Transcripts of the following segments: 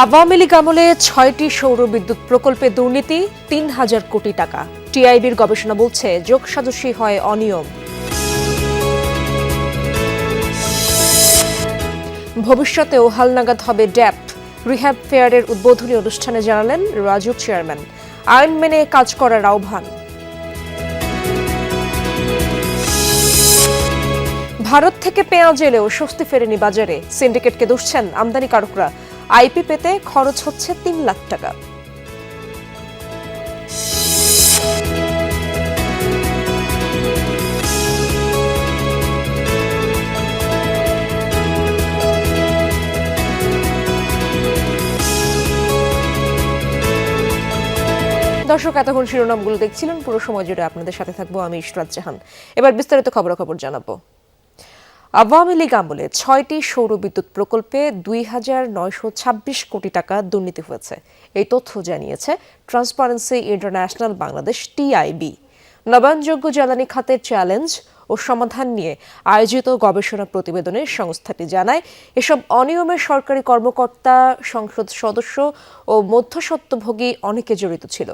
আওয়ামী লীগ আমলে ৬টি সৌর বিদ্যুৎ প্রকল্পে দুর্নীতি ৩,০০০ কোটি টাকা। টিআইবির গবেষণা বলছে যোগসাজশী হয় অনিয়ম। ভবিষ্যতেও হালনাগাদ হবে ড্যাপ। রিহ্যাব ফেয়ারের উদ্বোধনী অনুষ্ঠানে জানালেন রাজুক চেয়ারম্যান। আইন মেনে কাজ করার আহ্বান। ভারত থেকে পেঁয়াজ এলেও স্বস্তি ফেরেনি বাজারে। সিন্ডিকেটকে দুষছেন আমদানিকারকরা। আইপি পেতে খরচ হচ্ছে ৩ লাখ টাকা। দর্শক, এতক্ষণ শিরোনামগুলো দেখছিলেন। পুরো সময় জুড়ে আপনাদের সাথে থাকবো আমি ইশরাত জাহান। এবার বিস্তারিত খবরাখবর জানাবো। আওয়ামী লীগ আমলে ৬টি সৌর বিদ্যুৎ প্রকল্পে ২,৯২৬ কোটি টাকা দুর্নীতি হয়েছে। এই তথ্য জানিয়েছে ট্রান্সপারেন্সি ইন্টারন্যাশনাল বাংলাদেশ টিআইবি। নবায়নযোগ্য জ্বালানি খাতের চ্যালেঞ্জ ও সমাধান নিয়ে আয়োজিত গবেষণা প্রতিবেদনে সংস্থাটি জানায়, এসব অনিয়মে সরকারি কর্মকর্তা, সংসদ সদস্য ও মধ্যস্বত্বভোগী অনেকে জড়িত ছিল।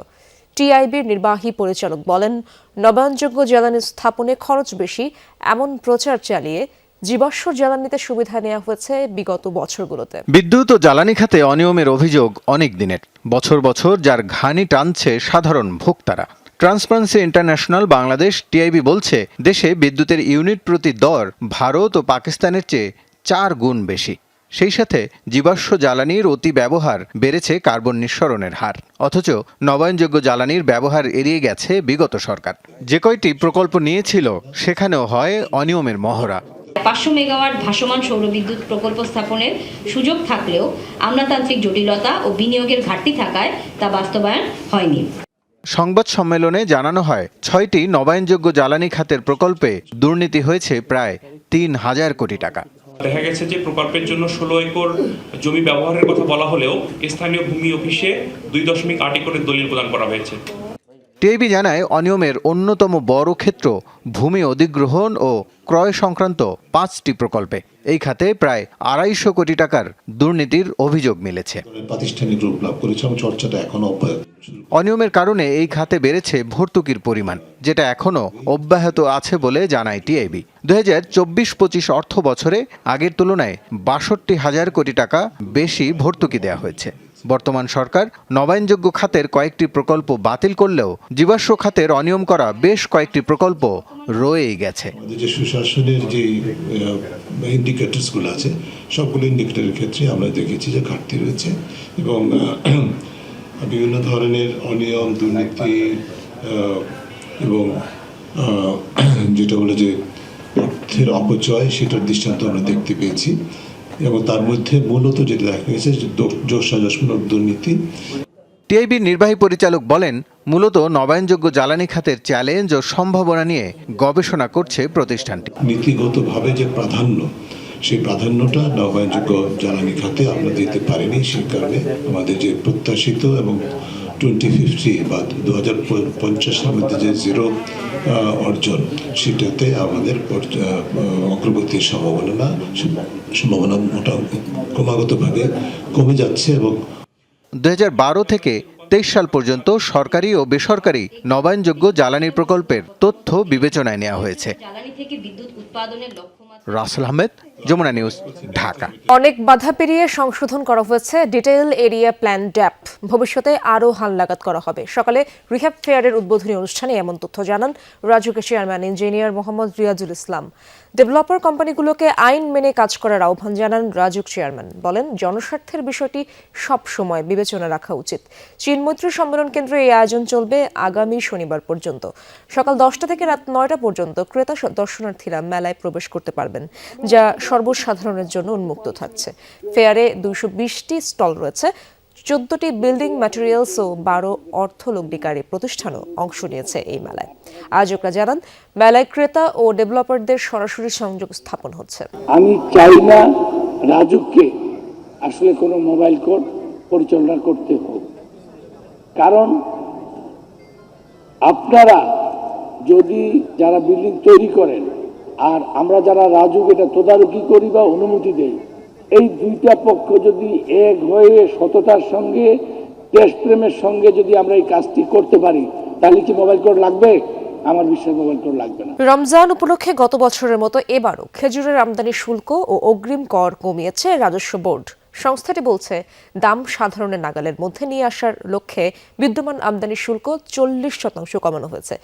টিআইবির নির্বাহী পরিচালক বলেন, নবায়নযোগ্য জ্বালানি স্থাপনে খরচ বেশি এমন প্রচার চালিয়ে জীবাশ্ম জ্বালানিতে সুবিধা নেওয়া হয়েছে বিগত বছরগুলোতে। বিদ্যুৎ ও জ্বালানি খাতে অনিয়মের অভিযোগ অনেক দিনের। বছর বছর যার ঘানি টানছে সাধারণ ভোক্তারা। ট্রান্সপারেন্সি ইন্টারন্যাশনাল বাংলাদেশ টিআইবি বলছে, দেশে বিদ্যুতের ইউনিট প্রতি দর ভারত ও পাকিস্তানের চেয়ে 4 গুণ বেশি। সেই সাথে জীবাশ্ম জ্বালানির অতি ব্যবহার বেড়েছে কার্বন নিঃসরণের হার। অথচ নবায়নযোগ্য জ্বালানির ব্যবহার এড়িয়ে গেছে বিগত সরকার। যে কয়টি প্রকল্প নিয়েছিল সেখানেও হয় অনিয়মের মহড়া। 500 মেগাওয়াট ভাসমান সৌর বিদ্যুৎ প্রকল্প স্থাপনের সুযোগ থাকলেও আমলাতান্ত্রিক জটিলতা ও বিনিয়োগের ঘাটতি থাকায় তা বাস্তবায়ন হয়নি। সংবাদ সম্মেলনে জানানো হয়, 6টি নবায়নযোগ্য জ্বালানি খাতের প্রকল্পে দুর্নীতি হয়েছে প্রায় 3,000 কোটি টাকা। দেখা গেছে যে প্রকল্পের জন্য 16 একর জমি ব্যবহারের কথা বলা হলেও স্থানীয় ভূমি অফিসে 2.8 একরের দলিল প্রদান করা হয়েছে। টিআইবি জানায়, অনিয়মের অন্যতম বড় ক্ষেত্র ভূমি অধিগ্রহণ ও ক্রয় সংক্রান্ত 5টি প্রকল্পে। এই খাতে প্রায় 250 কোটি টাকার দুর্নীতির অভিযোগ মিলেছে। প্রাতিষ্ঠানিক রূপ লাভ করেছে এবং চর্চাটা এখনো অব্যাহত। অনিয়মের কারণে এই খাতে বেড়েছে ভর্তুকির পরিমাণ, যেটা এখনো অব্যাহত আছে বলে জানায় টিআইবি। 2024-25 অর্থ বছরে আগের তুলনায় 62,000 কোটি টাকা বেশি ভর্তুকি দেওয়া হয়েছে। বর্তমান সরকার নবায়নযোগ্য খাতের কয়েকটি প্রকল্প বাতিল করলেও জীবাশ্ম খাতের অনিয়ম করা বেশ কয়েকটি প্রকল্প রয়েই গেছে। যে সুশাসনের যে ইন্ডিকেটরসগুলো আছে, সবগুলো ইন্ডিকেটরের ক্ষেত্রে আমরা দেখেছি যে ঘাটতি রয়েছে এবং বিভিন্ন ধরনের অনিয়ম, দুর্নীতি এবং যেটা বলে যে অর্থের অপচয়, সেটার দৃষ্টান্ত আমরা দেখতে পেয়েছি। এবং তার মধ্যে মূলত যেটা দেখা গেছে যোগসাজশমূলক দুর্নীতি। টিআইবির নির্বাহী পরিচালক বলেন, মূলত নবায়নযোগ্য জ্বালানি খাতের চ্যালেঞ্জ ও সম্ভাবনা নিয়ে গবেষণা করছে প্রতিষ্ঠানটি। নীতিগতভাবে যে প্রাধান্য, সেই প্রাধান্যটা নবায়নযোগ্য জ্বালানি খাতে আমরা দিতে পারিনি। সেই কারণে আমাদের যে প্রত্যাশিত এবং 2050 বা 2050 সালের মধ্যে যে জিরো অর্জন, সেটাতে আমাদের অগ্রগতির সম্ভাবনা ক্রমাগতভাবে কমে যাচ্ছে। এবং 2012 থেকে 23 সাল পর্যন্ত সরকারি ও বেসরকারি নবায়নযোগ্য জ্বালানি প্রকল্পের তথ্য বিবেচনায় নেওয়া হয়েছে। রাসেল আহমেদ, যমুনা নিউজ, ঢাকা। অনেক বাধা পেরিয়ে সংশোধন করা হয়েছে ডিটেইল এরিয়া প্ল্যান ড্যাপ। ভবিষ্যতে আরও হালনাগাদ করা হবে। সকালে রিহ্যাব ফেয়ারের উদ্বোধনী অনুষ্ঠানে এমন তথ্য জানান রাজুকের চেয়ারম্যান ইঞ্জিনিয়ার মোহাম্মদ রিয়াজুল ইসলাম। ডেভেলপার কোম্পানিগুলোকে আইন মেনে কাজ করার আহ্বান জানান রাজুক চেয়ারম্যান। বলেন, জনস্বার্থের বিষয়টি সব সময় বিবেচনা রাখা উচিত। চীন মৈত্রী সম্মেলন কেন্দ্রে এই আয়োজন চলবে আগামী শনিবার পর্যন্ত। সকাল 10টা থেকে রাত 9টা পর্যন্ত ক্রেতা দর্শনার্থীরা মেলায় প্রবেশ করতে পারবেন, যা সর্বসাধারণের জন্য উন্মুক্ত থাকছে। ফেয়ারে 220টি স্টল রয়েছে। 14টি বিল্ডিং ম্যাটেরিয়ালস ও 12 অর্থলগ্নিকারী প্রতিষ্ঠানও অংশ নিয়েছে এই মেলায়। আয়োজকরা জানান, মেলায় ক্রেতা ও ডেভেলপারদের সরাসরি সংযোগ স্থাপন হচ্ছে। আমি চাই না রাজুককে আসলে কোনো মোবাইল কোর্ট পরিচালনা করতে হোক, কারণ আপনারা যদি যারা বিল্ডিং তৈরি করেন আর আমরা যারা রাজুক এটা তদারকি করি বা অনুমতি দেই, এই দুইটা পক্ষ যদি এক হয়ে সততার সঙ্গে দেশপ্রেমের সঙ্গে যদি আমরা এই কাজটি করতে পারি, তাহলে কি মোবাইল কোড লাগবে? আমার বিশ্বাস মোবাইল কোড লাগবে না। রমজান উপলক্ষে গত বছরের মতো এবারও খেজুরের আমদানি শুল্ক ও অগ্রিম কর কমিয়েছে রাজস্ব বোর্ড। সংস্থাটি বলছে, দাম সাধারণের নাগালের মধ্যে নিয়ে আসার লক্ষ্যে বিদ্যমান আমদানি শুল্ক 40% কমানো হয়েছে।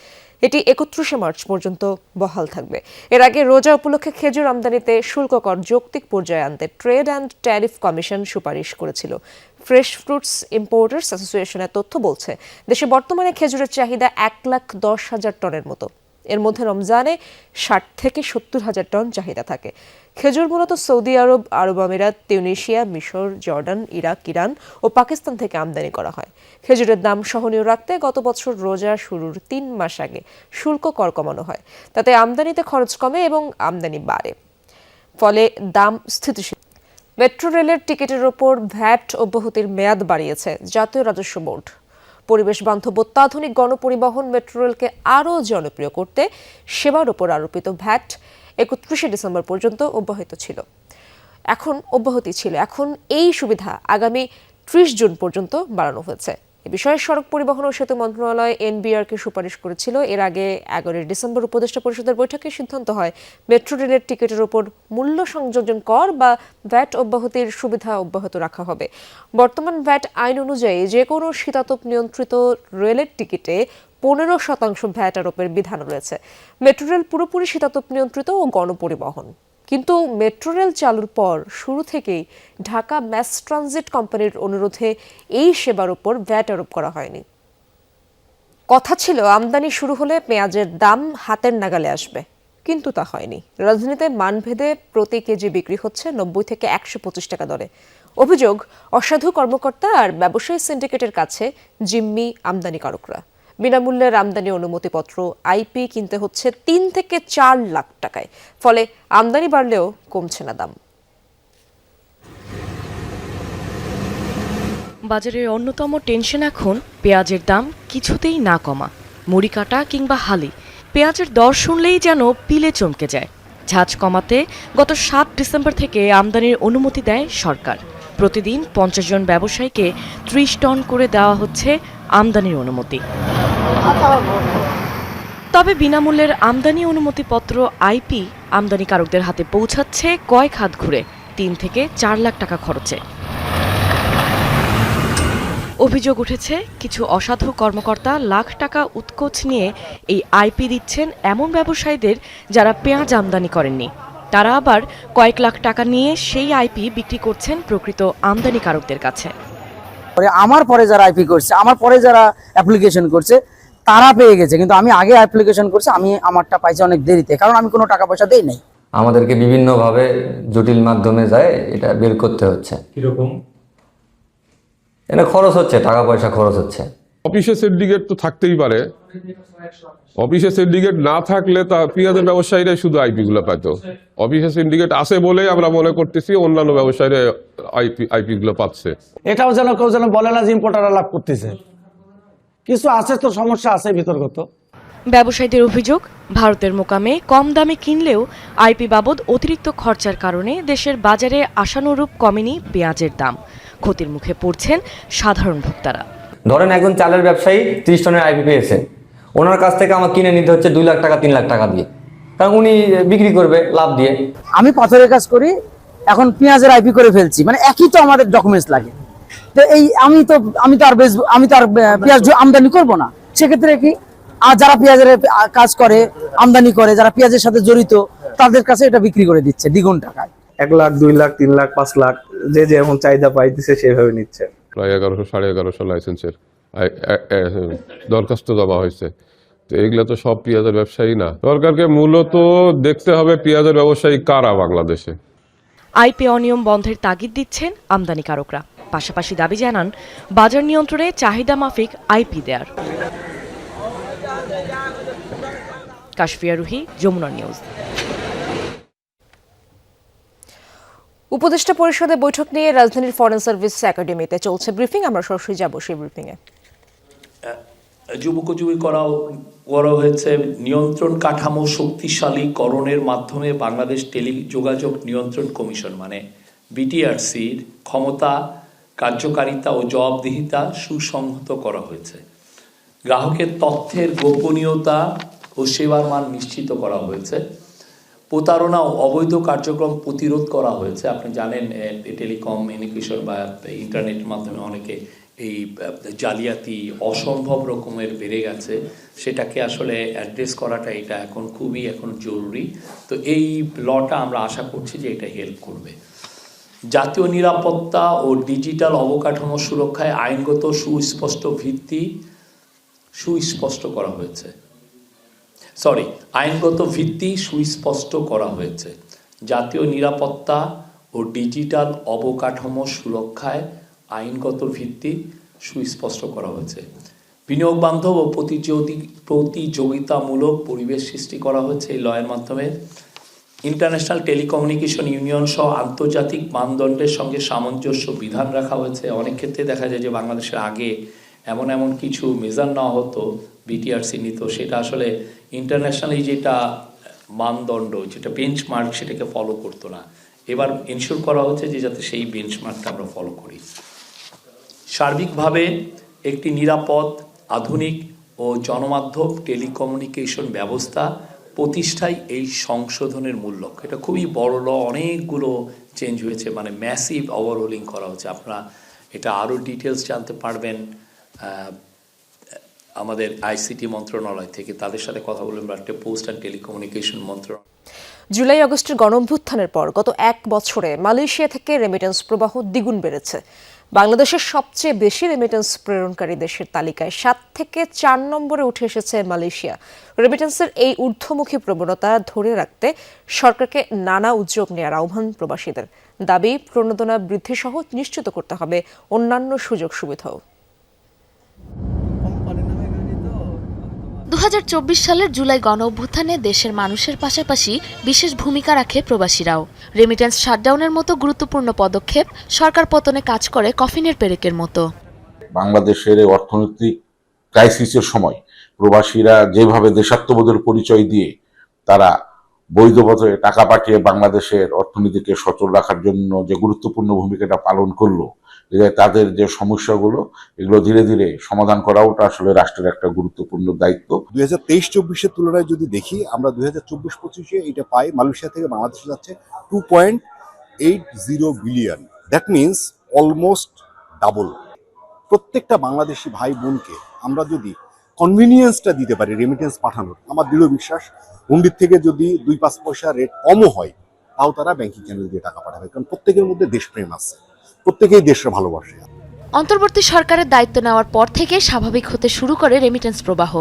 এটি 31 মার্চ পর্যন্ত বহাল থাকবে। এর আগে রোজা উপলক্ষে খেজুর আমদানিতে শুল্ক কর যৌক্তিক পর্যায়ে আনতে ট্রেড অ্যান্ড ট্যারিফ কমিশন সুপারিশ করেছিল। ফ্রেশ ফ্রুটস ইম্পোর্টার্স অ্যাসোসিয়েশনের তথ্য বলছে, দেশে বর্তমানে খেজুরের চাহিদা 1,10,000 টনের মতো। এর মধ্যে রমজানে 60 থেকে 70,000 টন চাহিদা থাকে। খেজুর মূলত সৌদি আরব, আরব আমিরাত, তিউনিশিয়া, মিশর, জর্ডান, ইরাক, ইরান ও পাকিস্তান থেকে আমদানি করা হয়। খেজুরের দাম সহনীয় রাখতে গত বছর রোজা শুরুর 3 মাস আগে শুল্ক কর কমানো হয়। তাতে আমদানিতে খরচ কমে এবং আমদানি বাড়ে, ফলে দাম স্থিতিশীল। মেট্রো রেলের টিকিটের ওপর ভ্যাট অব্যাহতির মেয়াদ বাড়িয়েছে জাতীয় রাজস্ব বোর্ড। পরিবেশ বান্ধব অত্যাধুনিক গণপরিবহন মেট্রো রেলকে আরও জনপ্রিয় করতে সেবার ওপর আরোপিত ভ্যাট 31 ডিসেম্বর পর্যন্ত অব্যাহতি ছিল। এখন এই সুবিধা আগামী 30 জুন পর্যন্ত বাড়ানো হয়েছে। এ বিষয়ে সড়ক পরিবহন ও সেতু মন্ত্রণালয় এনবিআরকে সুপারিশ করেছিল। এর আগে 11 ডিসেম্বর উপদেষ্টা পরিষদের বৈঠকে সিদ্ধান্ত হয় মেট্রো রেলের টিকিটের ওপর মূল্য সংযোজন কর বা ভ্যাট অব্যাহতির সুবিধা অব্যাহত রাখা হবে। বর্তমান ভ্যাট আইন অনুযায়ী যে কোনো শীতাতপ নিয়ন্ত্রিত রেলের টিকিটে 15% ভ্যাট আরোপের বিধান রয়েছে। মেট্রো রেল পুরোপুরি শীতাতপ নিয়ন্ত্রিত ও গণপরিবহন। কিন্তু মেট্রো রেল চালুর পর শুরু থেকেই ঢাকা ম্যাস ট্রানজিট কোম্পানির অনুরোধে এই সেবার উপর ভ্যাট আরোপ করা হয়নি। কথা ছিল আমদানি শুরু হলে পেঁয়াজের দাম হাতের নাগালে আসবে, কিন্তু তা হয়নি। রাজধানীতে মানভেদে প্রতি কেজি বিক্রি হচ্ছে 90 থেকে 125 টাকা দরে। অভিযোগ, অসাধু কর্মকর্তা আর ব্যবসায়ী সিন্ডিকেটের কাছে জিম্মি আমদানিকারকরা। বিনামূল্যের আমদানি অনুমতিপত্র আইপি কিনতে হচ্ছে 3 থেকে 4 লাখ টাকায়। ফলে আমদানি বাড়লেও কমছে না দাম। বাজারের অন্যতম টেনশন এখন পেঁয়াজের দাম কিছুতেই না কমা। মুড়ি কাটা কিংবা হালি পেঁয়াজের দর শুনলেই যেন পিলে চমকে যায়। ঝাঁজ কমাতে গত 7 ডিসেম্বর থেকে আমদানির অনুমতি দেয় সরকার। প্রতিদিন 50 জন ব্যবসায়ীকে 30 টন করে দেওয়া হচ্ছে আমদানির অনুমতি। তবে বিনামূল্যের আমদানি অনুমতিপত্র আইপি আমদানিকারকদের হাতে পৌঁছাচ্ছে কয়েক হাত ঘুরে 3 থেকে 4 লাখ টাকা খরচে। অভিযোগ উঠেছে, কিছু অসাধু কর্মকর্তা লাখ টাকা উৎকোচ নিয়ে এই আইপি দিচ্ছেন এমন ব্যবসায়ীদের যারা পেঁয়াজ আমদানি করেননি। তারা আবার কয়েক লাখ টাকা নিয়ে সেই আইপি বিক্রি করছেন প্রকৃত আমদানিকারকদের কাছে। আমার পরে যারা আইপি করছে, আমার পরে যারা অ্যাপ্লিকেশন করছে তারা পেয়ে গেছে, কিন্তু আমি আগে অ্যাপ্লিকেশন করছি, আমি আমারটা পাইছি অনেক দেরিতে, কারণ আমি কোনো টাকা পয়সা দেই নাই। আমাদেরকে বিভিন্নভাবে জটিল মাধ্যমে যায় এটা বের করতে হচ্ছে। কিরকম? এটা খরচ হচ্ছে, টাকা পয়সা খরচ হচ্ছে। অফিসে সিন্ডিকেট তো থাকতেই পারে। অফিসে সিন্ডিকেট না থাকলে তা পেঁয়াজের ব্যবসায়ীরাই শুধু আইপি গুলো পাইতো। অফিসে সিন্ডিকেট আছে বলেই আমরা মনে করতেছি অন্যান্য ব্যবসায়ীরা আইপি গুলো পাচ্ছে। এটাও যেন কেউ যেন বলে না যে ইম্পোর্টাররা লাভ করতেছে। কিছু আছে তো, সমস্যা আছে ভিতরগত। ব্যবসায়ীদের অভিযোগ, ভারতের মোকামে কম দামে কিনলেও আইপি বাবদ অতিরিক্ত খরচার কারণে দেশের বাজারে আশানুরূপ কমেনি পেঁয়াজের দাম। ক্ষতির মুখে পড়ছেন সাধারণ ভোক্তারা। ধরেন একজন চালের ব্যবসায়ী 30 টনের আইপি পেয়েছে, ওনার কাছ থেকে আমার কিনে নিতে হচ্ছে 2 লাখ টাকা 3 লাখ টাকা দিয়ে, কারণ উনি বিক্রি করবে লাভ দিয়ে। আমি পাথরের কাজ করি, এখন পেঁয়াজের আইপি করে ফেলছি, মানে একই তো আমাদের ডকুমেন্টস লাগে। তো এই আমি তো আর পেঁয়াজ আমদানি করব না। সেক্ষেত্রে কি, আর যারা পেঁয়াজের কাজ করে, আমদানি করে, যারা পেঁয়াজের সাথে জড়িত, তাদের কাছে এটা বিক্রি করে দিচ্ছে দ্বিগুণ টাকায়। 1 লাখ 2 লাখ 3 লাখ 5 লাখ যে যেমন চাহিদা পাইতেছে সেভাবে নিচ্ছে। প্রায় 1100 1150 লাইসেন্সের দরখাস্ত জমা হয়েছে। তো এগুলো তো সব পেঁয়াজের ব্যবসায়ী না। সরকারকে মূলত দেখতে হবে পেঁয়াজের ব্যবসায়ী কারা বাংলাদেশে। আইপি অনিয়ম বন্ধের তাগিদ দিচ্ছেন আমদানিকারকরা। পাশাপাশি দাবি জানান বাজার নিয়ন্ত্রণে চাহিদা মাফিক আইপি দেয়ার। কাশফিয়া রুহি, যমুনা নিউজ। উপদেষ্টা পরিষদের বৈঠক নিয়ে রাজধানীর ফরেন সার্ভিস একাডেমিতে চলছে ব্রিফিং। আমরা সরাসরি যাব সেই ব্রিফিংয়ে। যুবকযুবী করা হয়েছে নিয়ন্ত্রণ কাঠামো শক্তিশালীকরণের মাধ্যমে বাংলাদেশ টেলিযোগাযোগ নিয়ন্ত্রণ কমিশন, মানে বিটিআরসির ক্ষমতা, কার্যকারিতা ও জবাবদিহিতা সুসংহত করা হয়েছে। গ্রাহকের তথ্যের গোপনীয়তা ও সেবার মান নিশ্চিত করা হয়েছে। প্রতারণা ও অবৈধ কার্যক্রম প্রতিরোধ করা হয়েছে। আপনি জানেন টেলিকমিউনিকেশন বা ইন্টারনেটের মাধ্যমে অনেকে এই জালিয়াতি অসম্ভব রকমের বেড়ে গেছে, সেটাকে আসলে অ্যাড্রেস করাটা এটা এখন খুবই জরুরি। তো এই লটা আমরা আশা করছি যে এটা হেল্প করবে। জাতীয় নিরাপত্তা ও ডিজিটাল অবকাঠামো সুরক্ষায় আইনগত সুস্পষ্ট ভিত্তি সুস্পষ্ট করা হয়েছে। আইনগত ভিত্তি সুস্পষ্ট করা হয়েছে। জাতীয় নিরাপত্তা ও ডিজিটাল অবকাঠামো সুরক্ষায় আইনগত ভিত্তি সুস্পষ্ট করা হয়েছে। বিনিয়োগ বান্ধব ও প্রতিযোগিতামূলক পরিবেশ সৃষ্টি করা হয়েছে এই লয়ের মাধ্যমে। ইন্টারন্যাশনাল টেলিকমিউনিকেশন ইউনিয়ন সহ আন্তর্জাতিক মানদণ্ডের সঙ্গে সামঞ্জস্য বিধান রাখা হয়েছে। অনেক ক্ষেত্রে দেখা যায় যে বাংলাদেশের আগে এমন কিছু মেজার নেওয়া হতো, বিটিআরসি নিত, সেটা আসলে ইন্টারন্যাশনালি যেটা মানদণ্ড, যেটা বেঞ্চমার্ক, সেটাকে ফলো করতো না। এবার এনশিওর করা হচ্ছে যে যাতে সেই বেঞ্চমার্কটা আমরা ফলো করি। সার্বিকভাবে একটি নিরাপদ, আধুনিক ও জনমাধ্যম টেলিকমিউনিকেশন ব্যবস্থা প্রতিষ্ঠায় এই সংশোধনের মূল লক্ষ্য। এটা খুবই বড় ল, অনেকগুলো চেঞ্জ হয়েছে, ম্যাসিভ ওভারহোলিং করা হচ্ছে। আপনারা এটা আরও ডিটেলস জানতে পারবেন আমাদের আইসিটি মন্ত্রণালয় থেকে, তাদের সাথে কথা বলবেন, বা পোস্ট অ্যান্ড টেলিকমিউনিকেশন মন্ত্রণালয়। জুলাই আগস্টের গণঅভ্যুত্থানের পর গত 1 বছরে মালয়েশিয়া থেকে রেমিটেন্স প্রবাহ দ্বিগুণ বেড়েছে। বাংলাদেশের সবচেয়ে বেশি রেমিটেন্স প্রেরণকারী দেশের তালিকায় 7 থেকে 4 নম্বরে উঠে এসেছে মালয়েশিয়া। রেমিটেন্সের এই ঊর্ধ্বমুখী প্রবণতা ধরে রাখতে সরকারকে নানা উদ্যোগ নেওয়ার আহ্বান প্রবাসীদের। দাবি, প্রণোদনা বৃদ্ধি সহ নিশ্চিত করতে হবে অন্যান্য সুযোগ সুবিধাও। 2024 সালের জুলাই গণঅভ্যুত্থানে দেশের মানুষের পাশাপাশি বিশেষ ভূমিকা রাখে প্রবাসীরাও। রেমিটেন্স শাটডাউনের মতো গুরুত্বপূর্ণ পদক্ষেপ সরকার পতনে কাজ করে কফিনের পেরেকের মতো। বাংলাদেশের অর্থনৈতিক ক্রাইসিসের সময় প্রবাসীরা যেভাবে দেশাত্মবোধের পরিচয় দিয়ে তারা বৈধ পথে টাকা পাঠিয়ে বাংলাদেশের অর্থনীতিকে সচল রাখার জন্য যে গুরুত্বপূর্ণ ভূমিকাটা পালন করলো, তাদের যে সমস্যাগুলো, এগুলো ধীরে ধীরে সমাধান করাওটা আসলে রাষ্ট্রের একটা গুরুত্বপূর্ণ দায়িত্ব। 2023-24 তুলনায় যদি দেখি, আমরা 2024-25 এটা পাই, মালয়েশিয়া থেকে বাংলাদেশে যাচ্ছে 2.80 billion. That means almost double. প্রত্যেকটা বাংলাদেশি ভাই বোনকে আমরা যদি কনভিনিয়েন্সটা দিতে পারি রেমিটেন্স পাঠানোর, আমার দৃঢ় বিশ্বাস হুন্ডির থেকে যদি 2-5 পয়সা রেট কমও হয়, তাও তারা ব্যাংকিং চ্যানেল দিয়ে টাকা পাঠাবে, কারণ প্রত্যেকের মধ্যে দেশপ্রেম আছে, প্রত্যেকেই দেশকে ভালোবাসে। অন্তর্বর্তী সরকারের দায়িত্ব নেওয়ার পর থেকে স্বাভাবিক হতে শুরু করে রেমিটেন্স প্রবাহ।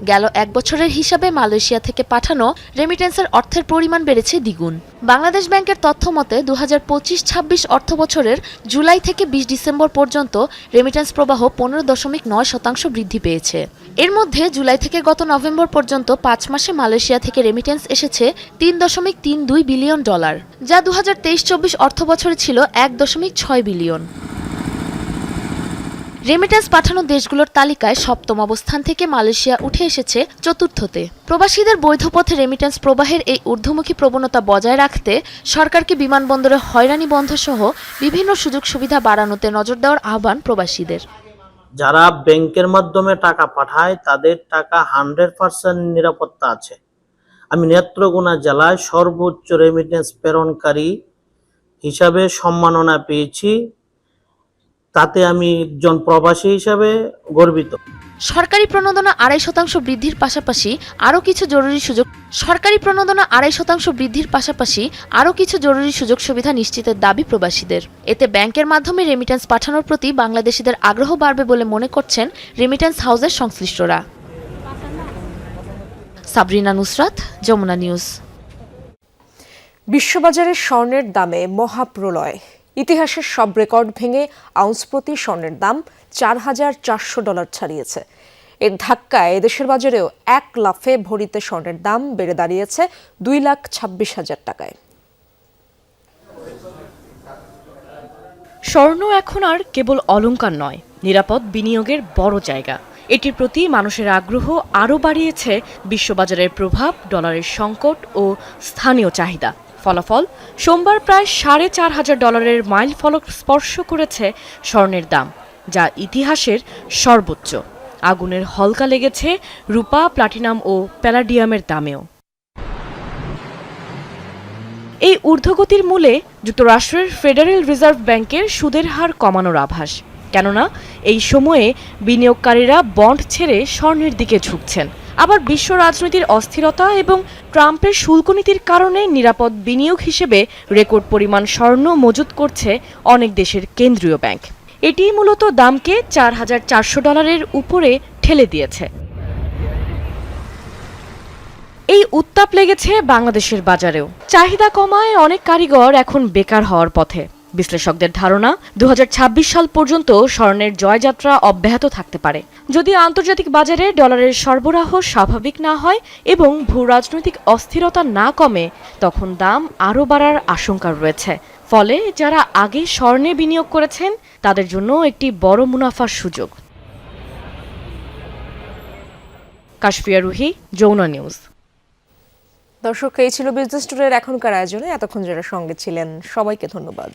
গেল 1 বছরের হিসাবে মালয়েশিয়া থেকে পাঠানো রেমিটেন্সের অর্থের পরিমাণ বেড়েছে দ্বিগুণ। বাংলাদেশ ব্যাংকের তথ্য মতে 2025-26 অর্থ বছরের জুলাই থেকে 20 ডিসেম্বর পর্যন্ত রেমিটেন্স প্রবাহ 15.9% বৃদ্ধি পেয়েছে। এর মধ্যে জুলাই থেকে গত নভেম্বর পর্যন্ত 5 মাসে মালয়েশিয়া থেকে রেমিটেন্স এসেছে $3.32 বিলিয়ন, যা 2023-24 অর্থ বছরে ছিল 1.6 বিলিয়ন। রেমিটেন্স পাঠানো দেশগুলোর তালিকায় 7ম অবস্থান থেকে মালয়েশিয়া উঠে এসেছে 4র্থতে। প্রবাসীদের বৈধ পথে রেমিটেন্স প্রবাহের এই ঊর্ধ্বমুখী প্রবণতা বজায় রাখতে সরকারকে বিমানবন্দরে হয়রানি বন্ধ সহ বিভিন্ন সুযোগ সুবিধা বাড়ানোতে নজর দেওয়ার আহ্বান প্রবাসীদের। যারা ব্যাংকের মাধ্যমে টাকা পাঠায় তাদের টাকা 100% নিরাপত্তা আছে। আমি নেত্রকোনা জেলায় সর্বোচ্চ রেমিটেন্স প্রেরণকারী হিসাবে সম্মাননা পেয়েছি, তাতে আমি একজন প্রবাসী হিসাবে গর্বিত। সরকারি প্রণোদনা 2.5% বৃদ্ধির পাশাপাশি আরও কিছু জরুরি সুযোগ সুবিধা নিশ্চিতের দাবি প্রবাসীদের। এতে ব্যাংকের মাধ্যমে রেমিটেন্স পাঠানোর প্রতি বাংলাদেশিদের আগ্রহ বাড়বে বলে মনে করছেন রেমিটেন্স হাউসের সংশ্লিষ্টরা। সাবরিনা নুসরাত, যমুনা নিউজ। বিশ্ববাজারে স্বর্ণের দামে মহাপ্রলয়। ইতিহাসের সব রেকর্ড ভেঙে আউন্স প্রতি স্বর্ণের দাম $4,400 ছাড়িয়েছে। এর ধাক্কায় দেশের বাজারেও 1 লাফে ভরিতে স্বর্ণের দাম বেড়ে দাঁড়িয়েছে $2,26,000 টাকায়। স্বর্ণ এখন আর কেবল অলংকার নয়, নিরাপদ বিনিয়োগের বড় জায়গা। এটির প্রতি মানুষের আগ্রহ আরও বাড়িয়েছে বিশ্ববাজারের প্রভাব, ডলারের সংকট ও স্থানীয় চাহিদা। ফলাফল সোমবার প্রায় $4,500 মাইল ফলক স্পর্শ করেছে স্বর্ণের দাম, যা ইতিহাসের সর্বোচ্চ। আগুনের হলকা লেগেছে রূপা, প্লাটিনাম ও প্যালাডিয়ামের দামেও। এই ঊর্ধ্বগতির মূলে যুক্তরাষ্ট্রের ফেডারেল রিজার্ভ ব্যাংকের সুদের হার কমানোর আভাস। কেননা এই সময়ে বিনিয়োগকারীরা বন্ড ছেড়ে স্বর্ণের দিকে ঝুঁকছেন। আবার বিশ্ব রাজনীতির অস্থিরতা এবং ট্রাম্পের শুল্ক নীতির কারণে নিরাপদ বিনিয়োগ হিসেবে রেকর্ড পরিমাণ স্বর্ণ মজুত করছে অনেক দেশের কেন্দ্রীয় ব্যাংক। এটি মূলত দামকে $4,400 উপরে ঠেলে দিয়েছে। এই উত্তাপ লেগেছে বাংলাদেশের বাজারেও। চাহিদা কমায় অনেক কারিগর এখন বেকার হওয়ার পথে। বিশ্লেষকদের ধারণা 2026 সাল পর্যন্ত স্বর্ণের জয়যাত্রা অব্যাহত থাকতে পারে, যদি আন্তর্জাতিক বাজারে ডলারের সরবরাহ স্বাভাবিক না হয় এবং ভূ রাজনৈতিক অস্থিরতা না কমে, তখন দাম আরও বাড়ার আশঙ্কা রয়েছে। ফলে যারা আগে স্বর্ণে বিনিয়োগ করেছেন তাদের জন্য একটি বড় মুনাফার সুযোগ। কাশফিয়া রুহি, যমুনা নিউজ। দর্শক, এই ছিল বিজনেস টুডের এখনকার আয়োজনে। এতক্ষণ যারা সঙ্গে ছিলেন সবাইকে ধন্যবাদ।